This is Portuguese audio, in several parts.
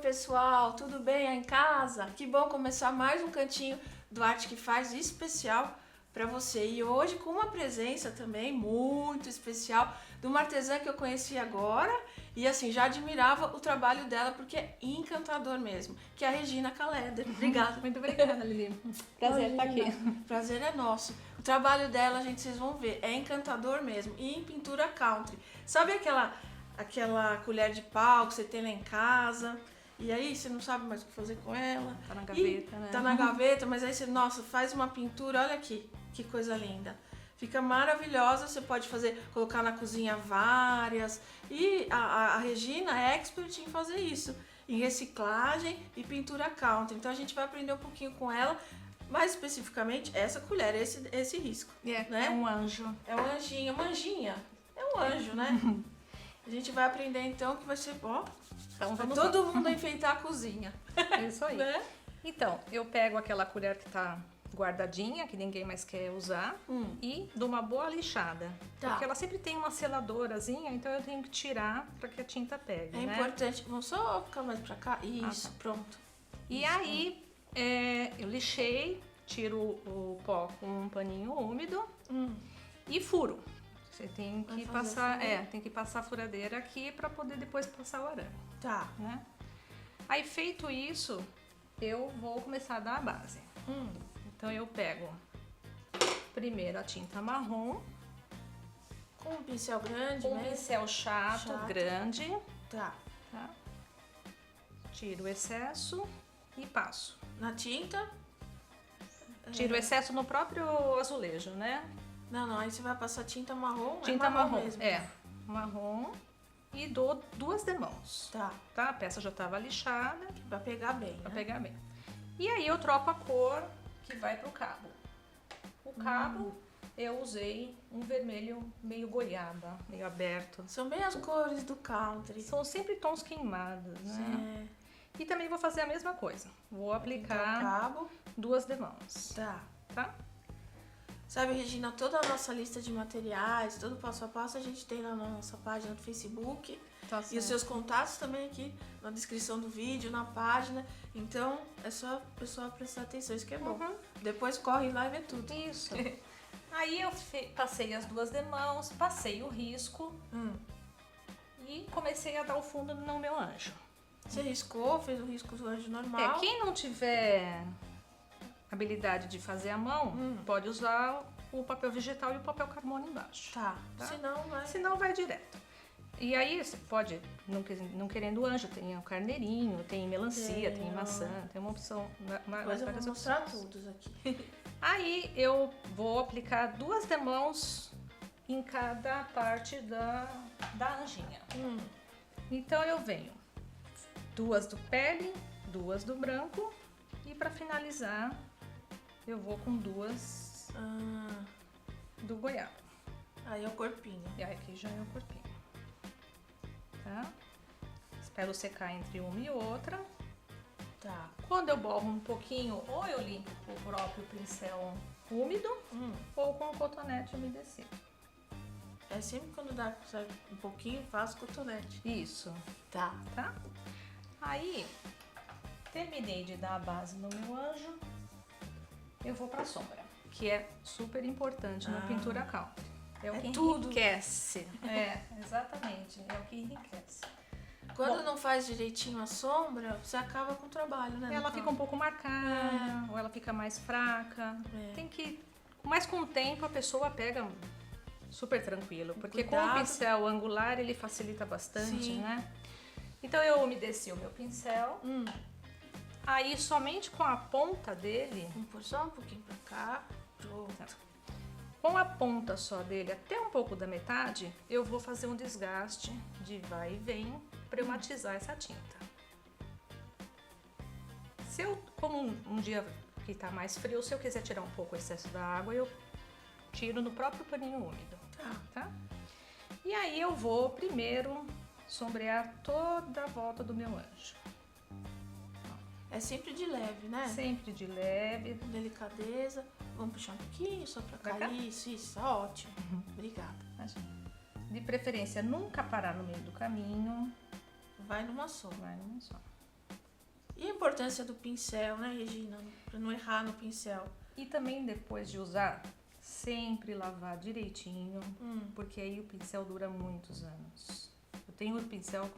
pessoal, tudo bem aí em casa? Que bom começar mais um cantinho do Arte que Faz especial para você. E hoje com uma presença também muito especial de uma artesã que eu conheci agora e assim, já admirava o trabalho dela porque é encantador mesmo, que é a Regina Kaleder. Obrigada. Muito obrigada, Lili. Prazer estar aqui. Prazer é nosso. O trabalho dela, gente, vocês vão ver, é encantador mesmo. E em pintura country. Sabe aquela colher de pau que você tem lá em casa? E aí você não sabe mais o que fazer com ela. Tá na gaveta, né? Tá na gaveta, mas aí você, nossa, faz uma pintura, olha aqui, que coisa linda. Fica maravilhosa, você pode fazer, colocar na cozinha várias. E a Regina é expert em fazer isso, em reciclagem e pintura country. Então a gente vai aprender um pouquinho com ela, mais especificamente essa colher, esse risco. Né? É um anjo. É um anjinho, uma anjinha. É um anjo, né? A gente vai aprender então que vai ser, ó, Então vai vamos todo lá. mundo enfeitar a cozinha. Isso aí. Né? Então, eu pego aquela colher que tá guardadinha, que ninguém mais quer usar, e dou uma boa lixada. Tá. Porque ela sempre tem uma seladorazinha, então eu tenho que tirar para que a tinta pegue, É né? importante. Vamos só ficar mais pra cá. Isso, tá. pronto. E aí, eu lixei, tiro o pó com um paninho úmido e furo. Você tem que tem que passar a furadeira aqui para poder depois passar o arame, Tá. né? Aí feito isso, eu vou começar a dar a base. Então eu pego primeiro a tinta marrom, Com um pincel grande, com um né? pincel chato, grande, Tá. tá? Tiro o excesso e passo. Na tinta? Tiro o excesso no próprio azulejo, né? Não, aí você vai passar tinta marrom. Tinta é marrom, mesmo. marrom, e dou 2 demãos, Tá. tá? A peça já estava lixada, Pra pegar bem, para né? pegar bem. E aí eu troco a cor que vai pro cabo. O cabo eu usei um vermelho meio goiaba, meio aberto. São bem as cores do country. São sempre tons queimados, né? É. E também vou fazer a mesma coisa. Vou Então, aplicar cabo. 2 demãos, Tá. tá? Sabe, Regina, toda a nossa lista de materiais, todo passo a passo a gente tem lá na nossa página do Facebook. Tá E os seus contatos também aqui na descrição do vídeo, na página. Então é só o pessoal prestar atenção, isso que é bom. Depois corre lá e vê tudo. Isso. Aí eu passei as 2 demãos, passei o risco e comecei a dar o fundo no meu anjo. Você riscou, fez o risco do anjo normal. Quem não tiver habilidade de fazer à mão, pode usar o papel vegetal e o papel carbono embaixo. Tá. Tá? Senão vai. Senão vai direto. E aí você pode, não querendo anjo, tem o carneirinho, tem melancia, tem maçã, tem uma opção. Depois eu vou mostrar todos aqui. Aí eu vou aplicar 2 demãos em cada parte da anjinha. Então eu venho 2 do pele, 2 do branco e para finalizar eu vou com 2 do goiaba. Aí é o corpinho. E aí aqui já é o corpinho. Tá? Espero secar entre uma e outra. Tá. Quando eu borro um pouquinho, ou eu limpo com o próprio pincel úmido, ou com o cotonete umedecido. É sempre quando dá um pouquinho, faz cotonete. Isso, Tá. tá? Aí, terminei de dar a base no meu anjo, eu vou pra sombra, que é super importante na pintura country. É o que tudo. enriquece. Exatamente, é o que enriquece. Quando não faz direitinho a sombra, você acaba com o trabalho, né? Ela fica um pouco marcada, ou ela fica mais fraca. Tem que... Mas com o tempo a pessoa pega super tranquilo, porque com o pincel angular ele facilita bastante, né? Então eu umedeci o meu pincel. Aí somente com a ponta dele... Vamos pôr só um pouquinho pra cá. Pronto. Com a ponta só dele, até um pouco da metade, eu vou fazer um desgaste de vai e vem para eu matizar essa tinta. Se eu, como um dia que tá mais frio, se eu quiser tirar um pouco o excesso da água, eu tiro no próprio paninho úmido, tá? E aí eu vou primeiro sombrear toda a volta do meu anjo. É sempre de leve, né? Sempre de leve. Com delicadeza. Vamos puxar um pouquinho só pra Pra cá. cá? Isso, ótimo. Obrigada. De preferência, nunca parar no meio do caminho. Vai numa só. Vai numa só. E a importância do pincel, né, Regina? Pra não errar no pincel. E também depois de usar, sempre lavar direitinho, porque aí o pincel dura muitos anos. Eu tenho um pincel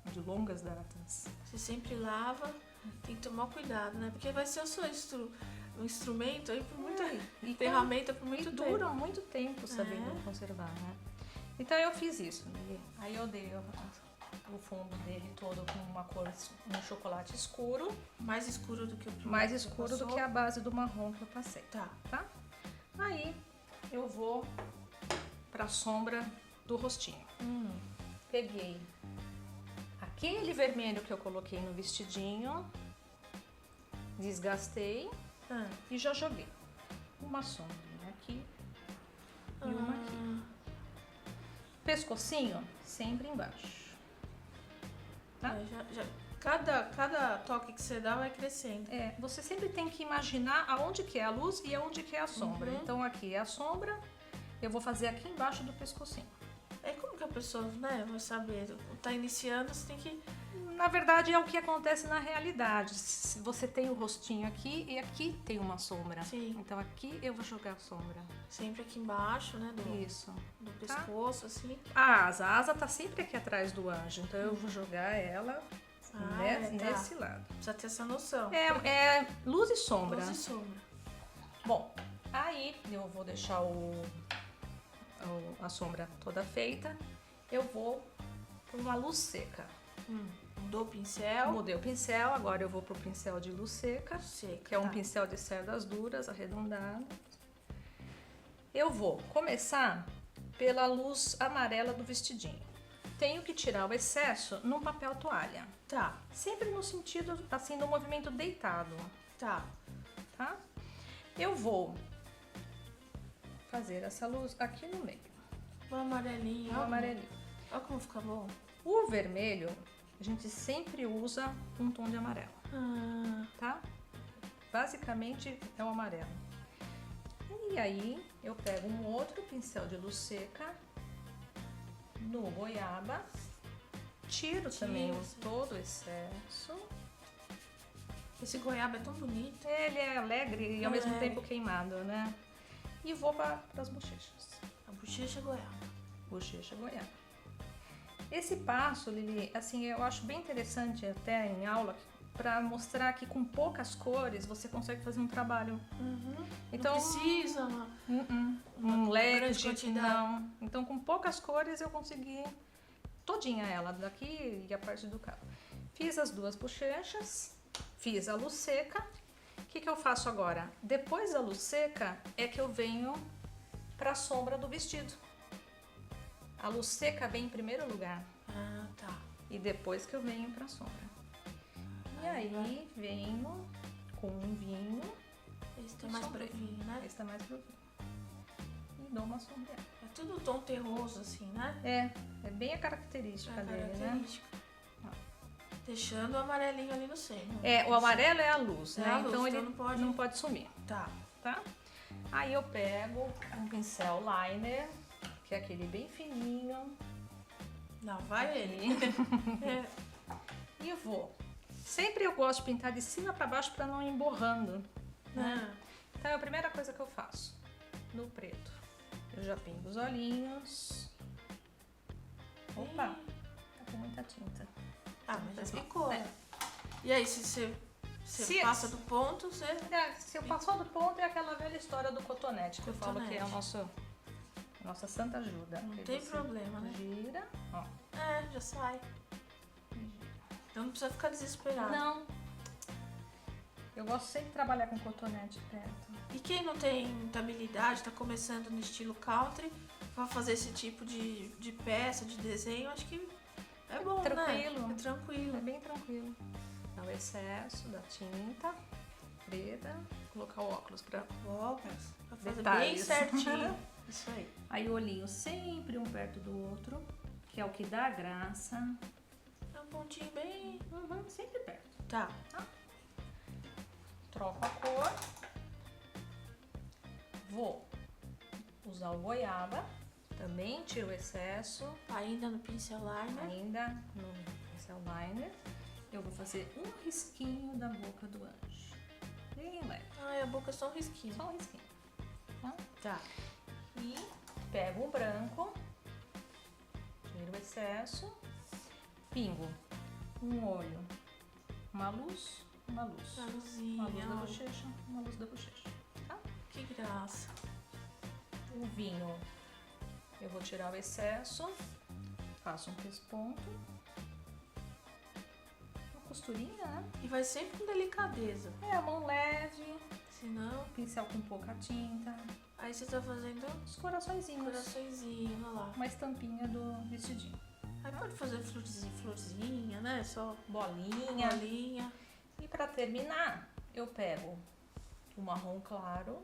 de longas datas. Você sempre lava, tem que tomar cuidado, né? Porque vai ser o seu instrumento aí por muita ferramenta por muito E tempo. dura muito tempo sabendo conservar, né? Então eu fiz isso. Aí eu dei o fundo dele todo com uma cor, um chocolate escuro. Mais escuro do que o primeiro. Mais escuro do que a base do marrom que eu passei. Tá. Tá? Aí eu vou pra sombra do rostinho. Peguei aquele vermelho que eu coloquei no vestidinho, desgastei e já joguei. Uma sombrinha aqui e uma aqui. Pescocinho sempre embaixo. Tá? Cada toque que você dá vai crescendo. Você sempre tem que imaginar aonde que é a luz e aonde que é a sombra. Então aqui é a sombra, eu vou fazer aqui embaixo do pescocinho. Como que a pessoa, né, vai saber? Tá iniciando, você tem que... Na verdade é o que acontece na realidade. Se você tem o rostinho aqui e aqui tem uma sombra. Sim. Então aqui eu vou jogar a sombra. Sempre aqui embaixo, né, Isso. do pescoço, assim. A asa tá sempre aqui atrás do anjo, então eu vou jogar ela nesse lado. Precisa ter essa noção. É luz e sombra. Luz e sombra. Bom, aí eu vou deixar a sombra toda feita. Eu vou para uma luz seca. Mudou o pincel. Mudei o pincel, agora eu vou pro pincel de luz seca, que é um pincel de cerdas duras, arredondado. Eu vou começar pela luz amarela do vestidinho. Tenho que tirar o excesso num papel toalha. Tá. Sempre no sentido, assim, do movimento deitado. Tá. Tá? Eu vou fazer essa luz aqui no meio. O amarelinho. O amarelinho. Olha como fica bom. O vermelho, a gente sempre usa um tom de amarelo, tá? Basicamente é o amarelo. E aí eu pego um outro pincel de luz seca no goiaba, tiro também todo o excesso. Esse goiaba é tão bonito. Ele é alegre e ao mesmo tempo queimado, né? E vou para as bochechas. A bochecha goiaba. Bochecha goiaba. Esse passo, Lili, assim, eu acho bem interessante até em aula para mostrar que com poucas cores você consegue fazer um trabalho. Então, não precisa um leque grande quantidade. Não. Então, com poucas cores eu consegui todinha ela, daqui e a parte do cabo. Fiz as duas bochechas, fiz a luz seca. O que eu faço agora? Depois da luz seca é que eu venho para a sombra do vestido. A luz seca vem em primeiro lugar. Tá. E depois que eu venho pra sombra. E aí venho com um vinho. Esse tá mais pro vinho, né? Esse tá mais pro vinho. E dou uma sombreada. É tudo tom terroso, assim, né? É bem a característica dele, característica. Né? Deixando o amarelinho ali no centro. O amarelo é a luz, né? A luz, então ele não pode sumir. Tá. Aí eu pego um pincel liner, que é aquele bem fininho. Não, vai ele. E eu vou. Sempre eu gosto de pintar de cima para baixo para não ir emborrando, né? Então é a primeira coisa que eu faço. No preto, eu já pinto os olhinhos. Opa, tá com muita tinta. Mas já ficou. E aí, se você passa do ponto, você... Se eu passar do ponto, é aquela velha história do cotonete, que eu falo que é a nossa santa ajuda. Não tem problema, né? Gira, ó. Já sai. Então não precisa ficar desesperado. Não. Eu gosto sempre de trabalhar com cotonete perto. E quem não tem muita habilidade, tá começando no estilo country, vai fazer esse tipo de peça, de desenho, acho que é bom, tranquilo. né? É tranquilo. É bem tranquilo. Dá o excesso da tinta preta, colocar o óculos pra fazer detalhes. bem certinho. Isso aí. Aí o olhinho sempre um perto do outro, que é o que dá graça. É um pontinho bem... sempre perto. Tá. Troco a cor. Vou usar o goiaba. Também tiro o excesso. Ainda no pincel liner. Ainda no pincel liner. eu vou fazer um risquinho da boca do anjo. Bem leve. Ai, a boca é só um risquinho. Só um risquinho. Tá? Tá. E pego o branco, tiro o excesso, pingo um olho, uma luz, A uma luz luzinha, da ó. bochecha, uma luz da bochecha, tá? Que graça. O vinho, eu vou tirar o excesso, faço um pesponto, uma costurinha, né? E vai sempre com delicadeza. É, a mão leve, Senão, pincel com pouca tinta, aí você tá fazendo os coraçõezinhos, coraçõezinho, olha lá. uma estampinha do vestidinho. Aí pode fazer florzinha, né? Só Bolinha. bolinha. E para terminar, eu pego o marrom claro,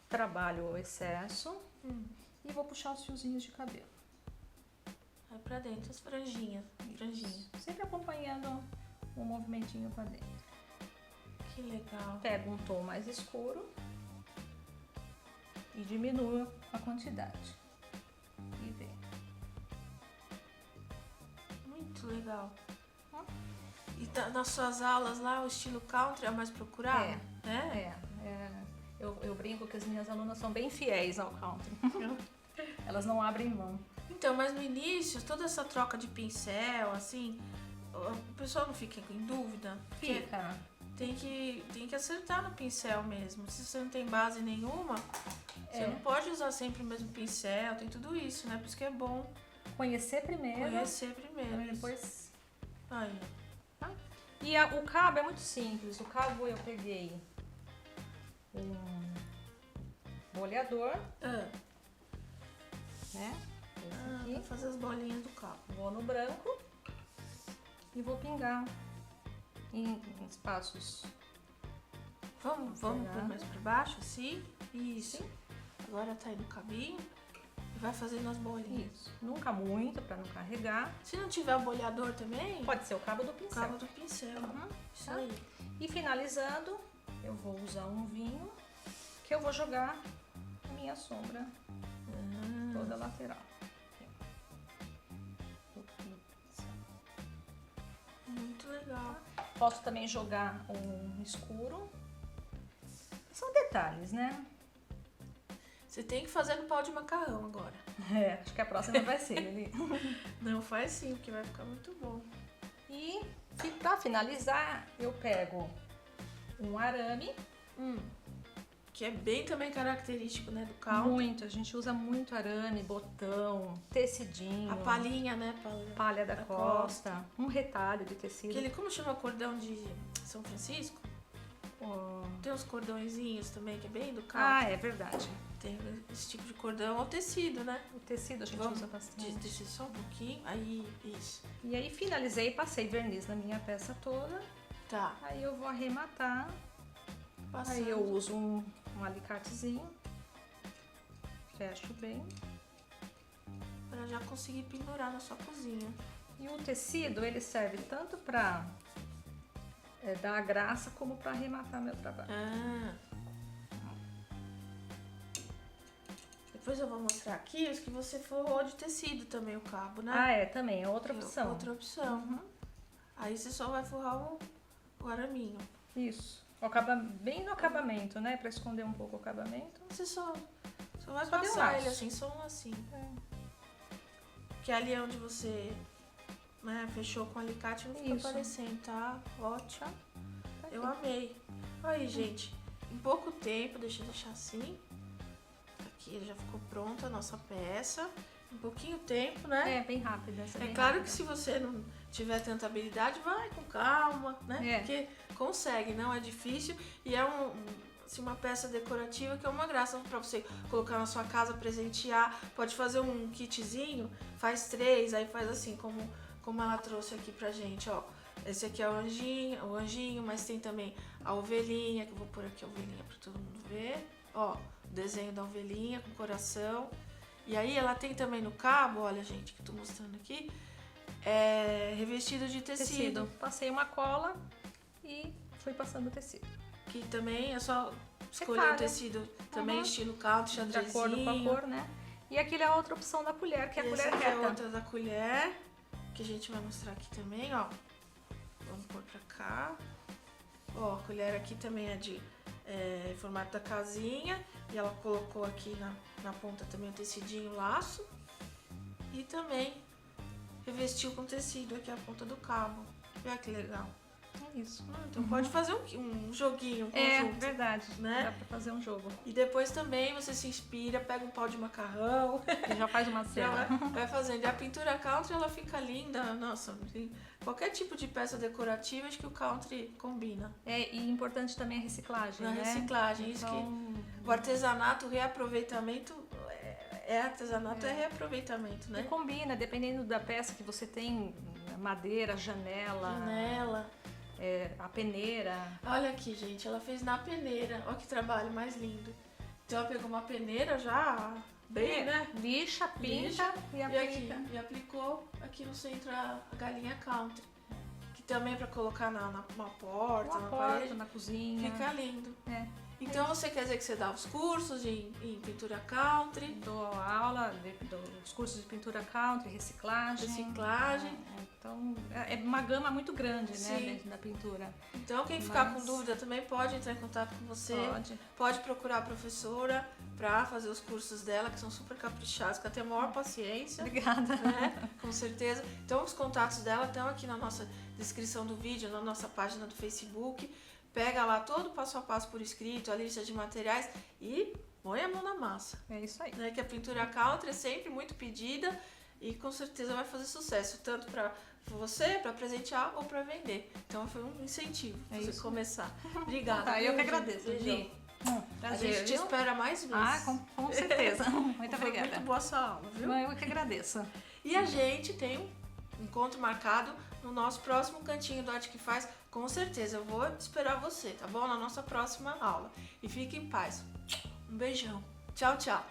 trabalho o excesso e vou puxar os fiozinhos de cabelo. Aí pra dentro as franjinhas. Franjinha. Sempre acompanhando um movimentinho para dentro. Que legal. Pego um tom mais escuro e diminuo a quantidade. E venho. Muito legal. Ó. E nas suas aulas lá, o estilo country é o mais procurado? É? Eu brinco que as minhas alunas são bem fiéis ao country. Elas não abrem mão. Então, mas no início, toda essa troca de pincel, assim, o pessoal não fica em dúvida? Porque Fica. tem que acertar no pincel mesmo. Se você não tem base nenhuma, você não pode usar sempre o mesmo pincel, tem tudo isso, né? Por isso que é bom Conhecer primeiro. conhecer primeiro. E depois. Aí. E o cabo é muito simples. O cabo eu peguei um boleador, Ah, né? Esse pra aqui. fazer as bolinhas do cabo. Vou no branco e vou pingar em espaços. Vamos por mais pra baixo, assim? Isso. Agora tá aí no cabinho e vai fazendo as bolinhas. Isso. Nunca muito para não carregar. Se não tiver o bolhador também, Pode ser o cabo do o pincel. cabo do pincel. Uhum. Isso Tá? aí. E finalizando, eu vou usar um vinho que eu vou jogar a minha sombra toda lateral. Muito legal. Posso também jogar um escuro. São detalhes, né? Você tem que fazer no pau de macarrão agora. Acho que a próxima vai ser ali. Não faz sim, porque vai ficar muito bom. E para finalizar, eu pego um arame. Que é bem também característico, né, do country. Muito, a gente usa muito arame, botão, tecidinho. A palhinha, né, Palha da costa, um retalho de tecido. Aquele, como chama, cordão de São Francisco? Oh. Tem uns cordõezinhos também, que é bem do country. Ah, é verdade. Tem esse tipo de cordão, ou tecido, né? O tecido a gente Vamos usa bastante. descer só um pouquinho. Aí, isso. E aí finalizei, passei verniz na minha peça toda. Tá. Aí eu vou arrematar. Passando. Aí eu uso um alicatezinho. Fecho bem. Pra já conseguir pendurar na sua cozinha. E o tecido, ele serve tanto pra dar a graça como pra arrematar meu trabalho. Ah. Depois eu vou mostrar aqui os que você forrou de tecido também, o cabo, né? Ah, também, é outra opção. Outra opção. Uhum. Aí você só vai forrar o araminho. Isso. Bem no acabamento, né? Pra esconder um pouco o acabamento. Você só vai Só deu passar laço. ele assim, só um assim. É. Que ali é onde você, né, fechou com o alicate, não fica Isso. aparecendo, tá? Ótimo. Tá Eu aqui. amei. Aí, gente, em pouco tempo, deixa eu deixar assim. Aqui já ficou pronta a nossa peça. Em pouquinho tempo, né? É, bem rápida. Essa É bem claro rápida. que se você não tiver tanta habilidade, vai com calma, né? É. Porque consegue, não é difícil. E é assim, uma peça decorativa que é uma graça pra você colocar na sua casa, presentear. Pode fazer um kitzinho, faz 3, aí faz assim, como ela trouxe aqui pra gente, ó. Esse aqui é o anjinho, mas tem também a ovelhinha, que eu vou pôr aqui a ovelhinha pra todo mundo ver. Ó, o desenho da ovelhinha com coração. E aí ela tem também no cabo, olha gente, que eu tô mostrando aqui, revestido de tecido. Passei uma cola e fui passando o tecido. Que também é só escolher Retalho. o tecido, também Uhum. estilo country, De xadrezinho. acordo com a cor, né? E aquele é a outra opção da colher, que é a E colher essa aqui é reta. outra da colher, que a gente vai mostrar aqui também, ó. vamos pôr pra cá. Ó, a colher aqui também é de formato da casinha. E ela colocou aqui na ponta também o tecidinho laço. E também revestiu com tecido aqui a ponta do cabo. Olha que legal. É isso. Então pode fazer um joguinho, um É conjunto, verdade, né? dá pra fazer um jogo. E depois também você se inspira, pega um pau de macarrão, E já faz uma já cena. vai fazendo. E a pintura country, ela fica linda. Nossa, qualquer tipo de peça decorativa, acho que o country combina. E importante também a reciclagem, Na né? reciclagem, isso Então, que o artesanato, o reaproveitamento, artesanato é reaproveitamento, e né? combina, dependendo da peça que você tem, madeira, janela, Janela. a peneira. Olha aqui, gente, ela fez na peneira. Olha que trabalho mais lindo. Então ela pegou uma peneira já bem, né? Lixa, pinta Lixa, e E aplica. aqui, e aplicou aqui no centro a galinha country. Que também é pra colocar na porta, Uma na porta, parede. na cozinha. Fica lindo. É. Então você quer dizer que você dá os cursos em pintura country, Dou aula dos cursos de pintura country, reciclagem. reciclagem. Então, é uma gama muito grande, né, Sim. dentro da pintura. Então quem ficar Mas- com dúvida também pode entrar em contato com você. Pode. Pode procurar a professora pra fazer os cursos dela, que são super caprichados, que ela tem a maior paciência. Obrigada. Né? Com certeza. Então os contatos dela estão aqui na nossa descrição do vídeo, na nossa página do Facebook. Pega lá todo o passo a passo por escrito, a lista de materiais e põe a mão na massa. É isso aí. Né? Que a pintura country é sempre muito pedida e com certeza vai fazer sucesso, tanto para você, para presentear ou para vender. Então foi um incentivo É pra você isso. começar. Obrigada. Tá, eu viu, que Gi? agradeço, Beijão. Gi. A Prazer, gente te viu? espera mais vezes. Ah, com certeza. Muito Foi obrigada. muito boa essa aula, viu? Eu que agradeço. E a gente tem um encontro marcado no nosso próximo cantinho do Arte que Faz. Com certeza, eu vou esperar você, tá bom? Na nossa próxima aula. E fique em paz. Um beijão. Tchau, tchau.